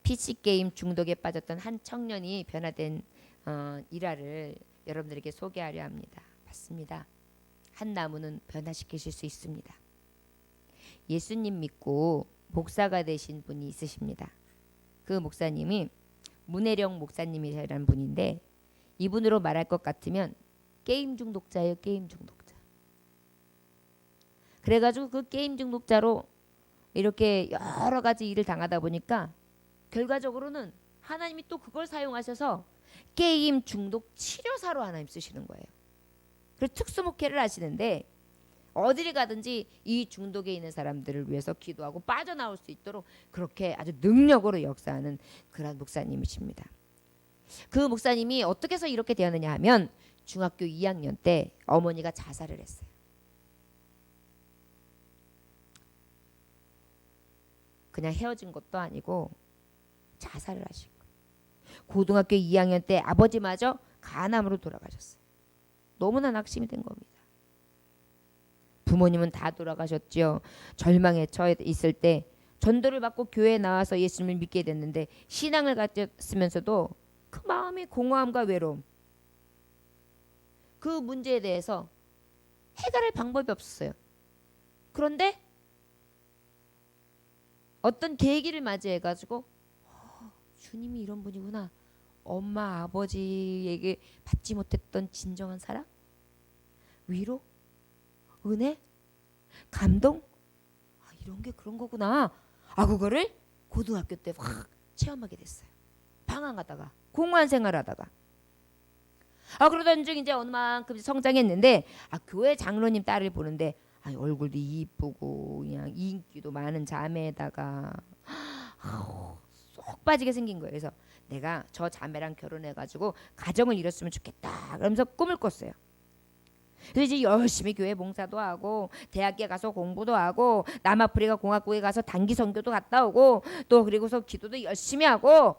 PC게임 중독에 빠졌던 한 청년이 변화된 일화를 여러분들에게 소개하려 합니다. 맞습니다. 한 나무는 변화시키실 수 있습니다. 예수님 믿고 목사가 되신 분이 있으십니다. 그 목사님이 문혜령 목사님이라는 분인데 이분으로 말할 것 같으면 게임 중독자예요. 게임 중독자. 그래가지고 그 게임 중독자로 이렇게 여러 가지 일을 당하다 보니까 결과적으로는 하나님이 또 그걸 사용하셔서 게임 중독 치료사로 하나님 쓰시는 거예요. 그래서 특수목회를 하시는데 어디를 가든지 이 중독에 있는 사람들을 위해서 기도하고 빠져나올 수 있도록 그렇게 아주 능력으로 역사하는 그런 목사님이십니다. 그 목사님이 어떻게 해서 이렇게 되었느냐 하면 중학교 2학년 때 어머니가 자살을 했어요. 그냥 헤어진 것도 아니고 자살을 하신 거예요. 고등학교 2학년 때 아버지마저 간암으로 돌아가셨어요. 너무나 낙심이 된 겁니다. 부모님은 다 돌아가셨죠. 절망에 처해 있을 때 전도를 받고 교회에 나와서 예수님을 믿게 됐는데 신앙을 가졌으면서도 그 마음의 공허함과 외로움, 그 문제에 대해서 해결할 방법이 없었어요. 그런데 어떤 계기를 맞이해가지고 주님이 이런 분이구나. 엄마 아버지에게 받지 못했던 진정한 사랑, 위로, 은혜, 감동, 이런 게 그런 거구나. 그거를 고등학교 때 확 체험하게 됐어요. 방황하다가 공무원 생활하다가 그러던 중 이제 어느 만큼 성장했는데 교회 장로님 딸을 보는데 아니, 얼굴도 이쁘고 그냥 인기도 많은 자매에다가 쏙 빠지게 생긴 거예요. 그래서 내가 저 자매랑 결혼해가지고 가정을 이뤘으면 좋겠다 그러면서 꿈을 꿨어요. 그래서 이제 열심히 교회 봉사도 하고 대학에 가서 공부도 하고 남아프리카 공화국에 가서 단기 선교도 갔다 오고 또 그리고서 기도도 열심히 하고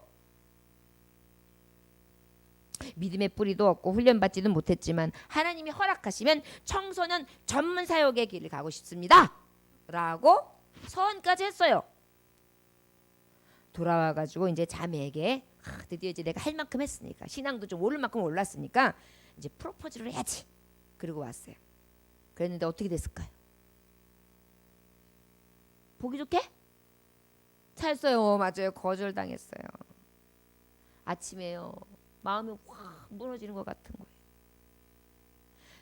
믿음의 뿌리도 없고 훈련받지도 못했지만 하나님이 허락하시면 청소년 전문 사역의 길을 가고 싶습니다 라고 서원까지 했어요. 돌아와가지고 이제 자매에게 드디어 이제 내가 할 만큼 했으니까 신앙도 좀 오를 만큼 올랐으니까 이제 프로포즈를 해야지. 그리고 왔어요. 그랬는데 어떻게 됐을까요? 보기 좋게? 찰어요. 맞아요. 거절당했어요. 아침에요. 마음이 확 무너지는 것 같은 거예요.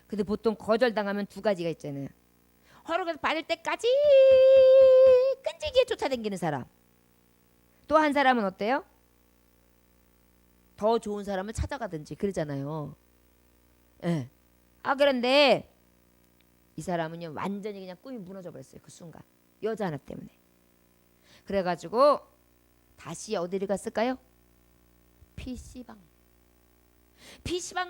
근데 보통 거절당하면 두 가지가 있잖아요. 허락을 받을 때까지 끈질기게 쫓아다니는 사람. 또 한 사람은 어때요? 더 좋은 사람을 찾아가든지 그러잖아요. 예. 그런데 이 사람은요 완전히 그냥 꿈이 무너져 버렸어요. 그 순간 여자 하나 때문에. 그래가지고 다시 어디를 갔을까요? PC방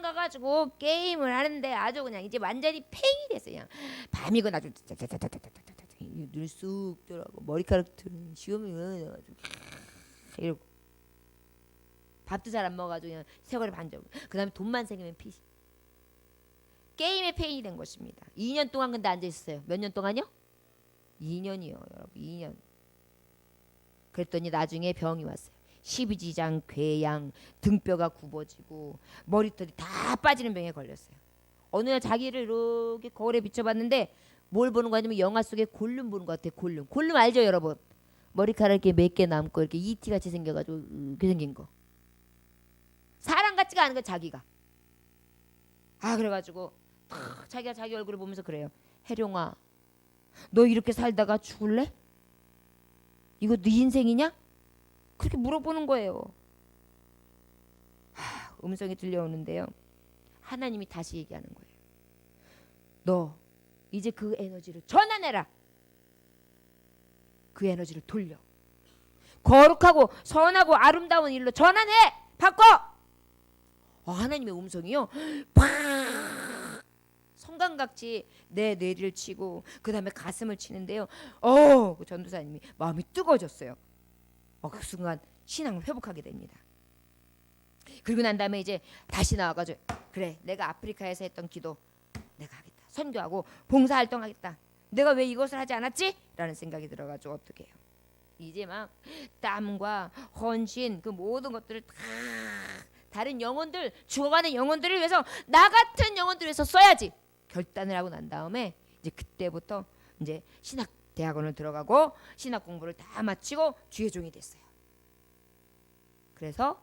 가가지고 게임을 하는데 아주 그냥 이제 완전히 팽이 됐어요. 그냥 밤이고 아주 눈 쑥 들어가고 머리카락 시험이 나가지고 이러고 밥도 잘 안 먹어가지고 그냥 세월이 반절. 그다음에 돈만 생기면 PC 게임에 페인이 된 것입니다. 2년 동안 근데 앉아 있었어요. 몇 년 동안요? 2년이요, 여러분. 2년. 그랬더니 나중에 병이 왔어요. 십이지장, 궤양, 등뼈가 굽어지고 머리털이 다 빠지는 병에 걸렸어요. 어느 날 자기를 이렇게 거울에 비춰봤는데 뭘 보는 거 아니면 영화 속에 골룸 보는 것 같아요. 골룸 알죠, 여러분? 머리카락이 몇 개 남고 이렇게 이티 같이 생겨가지고 이렇게 생긴 거. 사람 같지가 않은 거 자기가. 그래가지고 자기가 자기 얼굴을 보면서 그래요. 혜룡아, 너 이렇게 살다가 죽을래? 이거 네 인생이냐? 그렇게 물어보는 거예요. 음성이 들려오는데요. 하나님이 다시 얘기하는 거예요. 너 이제 그 에너지를 전환해라. 그 에너지를 돌려. 거룩하고 선하고 아름다운 일로 전환해. 바꿔. 하나님의 음성이요. 팍! 성강같이 내 뇌를 치고 그 다음에 가슴을 치는데요. 그 전도사님이 마음이 뜨거워졌어요. 그 순간 신앙을 회복하게 됩니다. 그리고 난 다음에 이제 다시 나와가지고 그래 내가 아프리카에서 했던 기도 내가 하겠다. 선교하고 봉사활동하겠다. 내가 왜 이것을 하지 않았지? 라는 생각이 들어가지고 어떻게 해요. 이제 막 땀과 헌신 그 모든 것들을 다 다른 영혼들 죽어가는 영혼들을 위해서 나 같은 영혼들을 위해서 써야지 결단을 하고 난 다음에 이제 그때부터 이제 신학 대학원을 들어가고 신학 공부를 다 마치고 주의 종이 됐어요. 그래서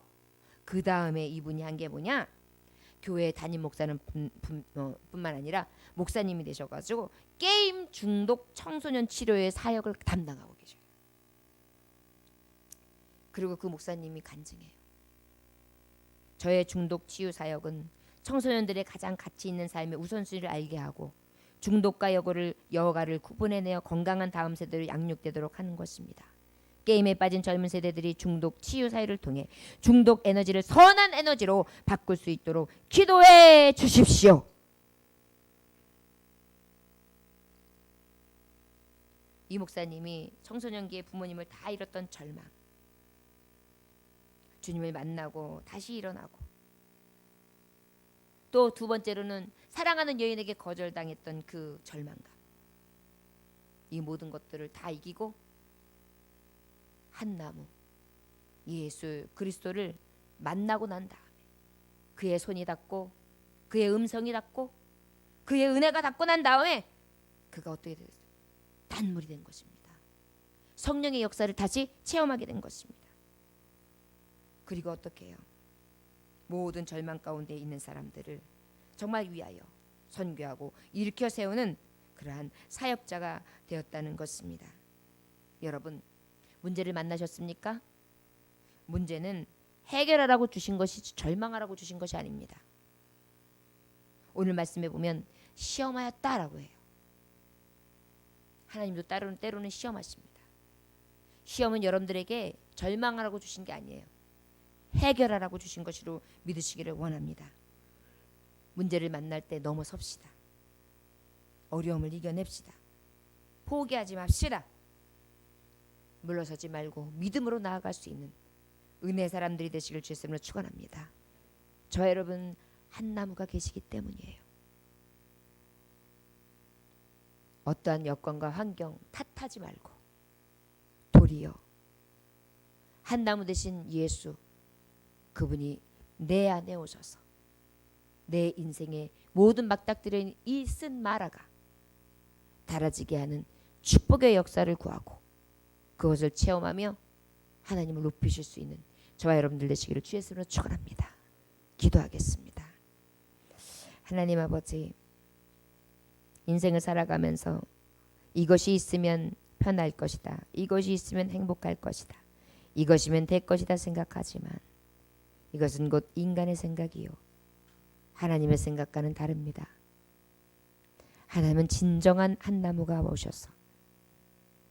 그 다음에 이분이 한 게 뭐냐? 교회 담임 목사는 뿐만 아니라 목사님이 되셔가지고 게임 중독 청소년 치료의 사역을 담당하고 계셔요. 그리고 그 목사님이 간증해요. 저의 중독 치유 사역은 청소년들의 가장 가치 있는 삶의 우선순위를 알게 하고 중독과 여가를 구분해내어 건강한 다음 세대로 양육되도록 하는 것입니다. 게임에 빠진 젊은 세대들이 중독 치유 사회를 통해 중독 에너지를 선한 에너지로 바꿀 수 있도록 기도해 주십시오. 이 목사님이 청소년기에 부모님을 다 잃었던 절망, 주님을 만나고 다시 일어나고, 또 두 번째로는 사랑하는 여인에게 거절당했던 그 절망감, 이 모든 것들을 다 이기고 한 나무 예수 그리스도를 만나고 난 다음에 그의 손이 닿고 그의 음성이 닿고 그의 은혜가 닿고 난 다음에 그가 어떻게 됐어요? 단물이 된 것입니다. 성령의 역사를 다시 체험하게 된 것입니다. 그리고 어떻게 해요? 모든 절망 가운데 있는 사람들을 정말 위하여 선교하고 일으켜 세우는 그러한 사역자가 되었다는 것입니다. 여러분, 문제를 만나셨습니까? 문제는 해결하라고 주신 것이지 절망하라고 주신 것이 아닙니다. 오늘 말씀에 보면 시험하였다라고 해요. 하나님도 때로는 시험하십니다. 시험은 여러분들에게 절망하라고 주신 게 아니에요. 해결하라고 주신 것으로 믿으시기를 원합니다. 문제를 만날 때 넘어섭시다. 어려움을 이겨냅시다. 포기하지 맙시다. 물러서지 말고 믿음으로 나아갈 수 있는 은혜 사람들이 되시길 주의 이름으로 축원합니다. 저 여러분 한 나무가 계시기 때문이에요. 어떠한 여건과 환경 탓하지 말고 도리어 한 나무 되신 예수, 그분이 내 안에 오셔서 내 인생의 모든 막닥들인 이 쓴 마라가 달아지게 하는 축복의 역사를 구하고 그것을 체험하며 하나님을 높이실 수 있는 저와 여러분들 되시기를 주의 이름으로 축원합니다. 기도하겠습니다. 하나님 아버지, 인생을 살아가면서 이것이 있으면 편할 것이다, 이것이 있으면 행복할 것이다, 이것이면 될 것이다 생각하지만 이것은 곧 인간의 생각이요 하나님의 생각과는 다릅니다. 하나님은 진정한 한 나무가 오셔서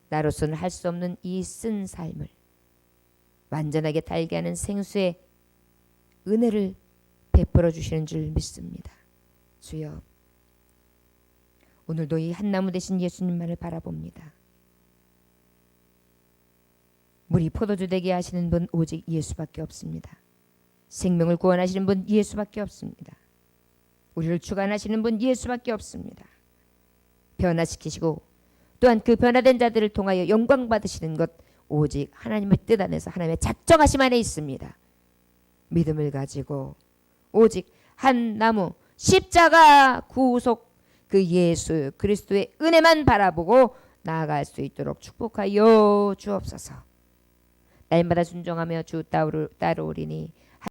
나로서는 할 수 없는 이 쓴 삶을 완전하게 달게 하는 생수의 은혜를 베풀어 주시는 줄 믿습니다. 주여, 오늘도 이 한 나무 되신 예수님만을 바라봅니다. 물이 포도주 되게 하시는 분 오직 예수밖에 없습니다. 생명을 구원하시는 분 예수밖에 없습니다. 우리를 주관하시는 분 예수밖에 없습니다. 변화시키시고 또한 그 변화된 자들을 통하여 영광 받으시는 것 오직 하나님의 뜻 안에서 하나님의 작정하심 안에 있습니다. 믿음을 가지고 오직 한 나무 십자가 구속 그 예수 그리스도의 은혜만 바라보고 나아갈 수 있도록 축복하여 주옵소서. 날마다 순종하며 주 따르오리니